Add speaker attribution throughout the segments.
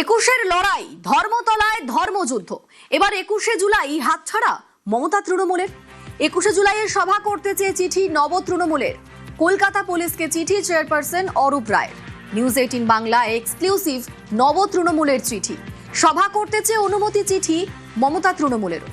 Speaker 1: একুশের লড়াই, ধর্মতলায় ধর্মযুদ্ধ। এবার 21শে জুলাই হাতছাড়া মমতা তৃণমূলের। 21শে জুলাইয়ের সভা করতে চেয়ে চিঠি নব তৃণমূলের। কলকাতা পুলিশকে চিঠি চেয়ারপারসন অরূপ রায়ের। নিউজ 18 বাংলা এক্সক্লুসিভ নব তৃণমূলের চিঠি। সভা করতে চেয়ে অনুমতি চিঠি মমতা তৃণমূলেরও।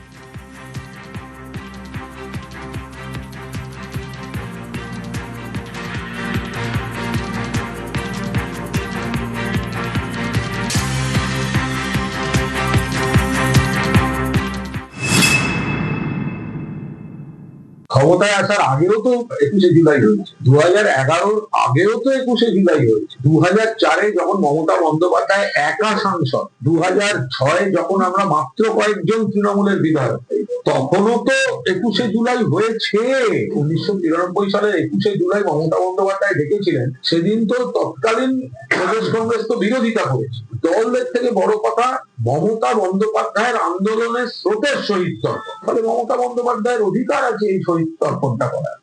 Speaker 2: ক্ষমতায় আসার আগেও তো 21শে জুলাই হয়েছে, 2011 আগেও তো 21শে জুলাই হয়েছে, 2004 যখন মমতা বন্দ্যোপাধ্যায় একা সাংসদ, 2006 যখন আমরা মাত্র কয়েকজন তৃণমূলের বিধায়ক, তখনও তো 21শে জুলাই হয়েছে। 1993 সালে 21শে জুলাই মমতা বন্দ্যোপাধ্যায় ডেকেছিলেন, সেদিন তো তৎকালীন প্রদেশ কংগ্রেস তো বিরোধিতা করেছে। দলের থেকে বড় কথা মমতা বন্দ্যোপাধ্যায়ের আন্দোলনের স্রোতের শহীদ তর্পণ, ফলে মমতা বন্দ্যোপাধ্যায়ের অধিকার আছে এই শহীদ তর্পণটা করার।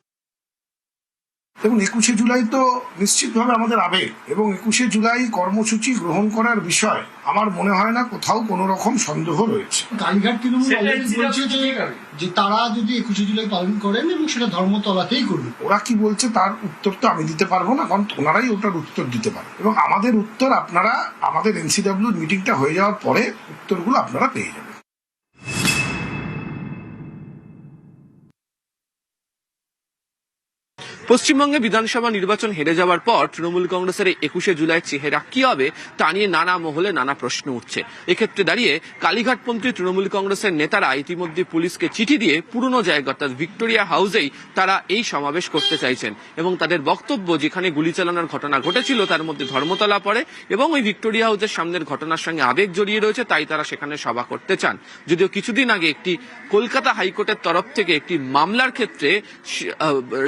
Speaker 3: দেখুন, 21শে জুলাই তো নিশ্চিতভাবে আমাদের আবেগ, এবং 21শে জুলাই কর্মসূচি গ্রহণ করার বিষয় আমার মনে হয় না কোথাও কোনো রকম সন্দেহ রয়েছে।
Speaker 4: কালীঘাট তৃণমূল বলছে যে তারা যদি 21শে জুলাই পালন করেন এবং সেটা ধর্মতলাতেই করবেন।
Speaker 3: ওরা কি বলছে তার উত্তর তো আমি দিতে পারবো না, কারণ ওনারাই ওটার উত্তর দিতে পারে, এবং আমাদের উত্তর আপনারা আমাদের এনসিডব্লিউ মিটিংটা হয়ে যাওয়ার পরে উত্তরগুলো আপনারা পেয়ে যাবেন।
Speaker 5: পশ্চিমবঙ্গে বিধানসভা নির্বাচন হেরে যাওয়ার পর তৃণমূল কংগ্রেসের 21শে জুলাই চেহারা কি হবে তা নিয়ে নানা মহলে নানা প্রশ্ন উঠছে। এক্ষেত্রে দাঁড়িয়ে কালীঘাটপন্থী তৃণমূল কংগ্রেসের নেতারা ইতিমধ্যে পুলিশকে চিঠি দিয়ে পুরনো জায়গা অর্থাৎ ভিক্টোরিয়া হাউসেই তারা এই সমাবেশ করতে চাইছেন, এবং তাদের বক্তব্য যেখানে গুলি চালানোর ঘটনা ঘটেছিল তার মধ্যে ধর্মতলা পড়ে, এবং ওই ভিক্টোরিয়া হাউসের সামনের ঘটনার সঙ্গে আবেগ জড়িয়ে রয়েছে, তাই তারা সেখানে সভা করতে চান। যদিও কিছুদিন আগে একটি কলকাতা হাইকোর্টের তরফ থেকে একটি মামলার ক্ষেত্রে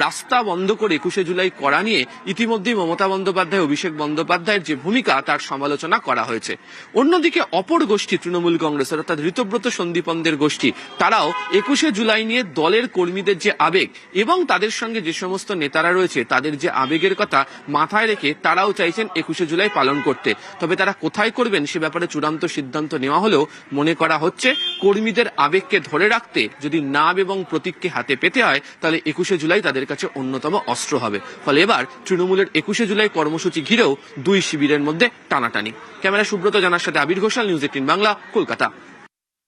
Speaker 5: রাস্তা বন্ধ করে 21শে জুলাই করা নিয়ে ইতিমধ্যেই মমতা বন্দ্যোপাধ্যায়, অভিষেক বন্দ্যোপাধ্যায়ের যে ভূমিকা তার সমালোচনা করা হয়েছে। অন্যদিকে অপর গোষ্ঠী তৃণমূল কংগ্রেসের অর্থাৎ ঋতব্রত সন্দীপনদের গোষ্ঠী, তারাও 21শে জুলাই নিয়ে দলের কর্মীদের যে আবেগ এবং তাদের সঙ্গে যে সমস্ত নেতারা রয়েছে তাদের যে আবেগের কথা মাথায় রেখে তারাও চাইছেন 21শে জুলাই পালন করতে। তবে তারা কোথায় করবেন সে ব্যাপারে চূড়ান্ত সিদ্ধান্ত নেওয়া হলেও মনে করা হচ্ছে কর্মীদের আবেগকে ধরে রাখতে যদি নাম এবং প্রতীককে হাতে পেতে হয় তাহলে 21শে জুলাই তাদের কাছে অন্যতম অস্ত্র হবে। ফলে এবার তৃণমূলের 21শে জুলাই কর্মসূচি ঘিরেও দুই শিবিরের মধ্যে টানাটানি। ক্যামেরা সুব্রত জানার সাথে আবির ঘোষাল, নিউজ 18 বাংলা, কলকাতা।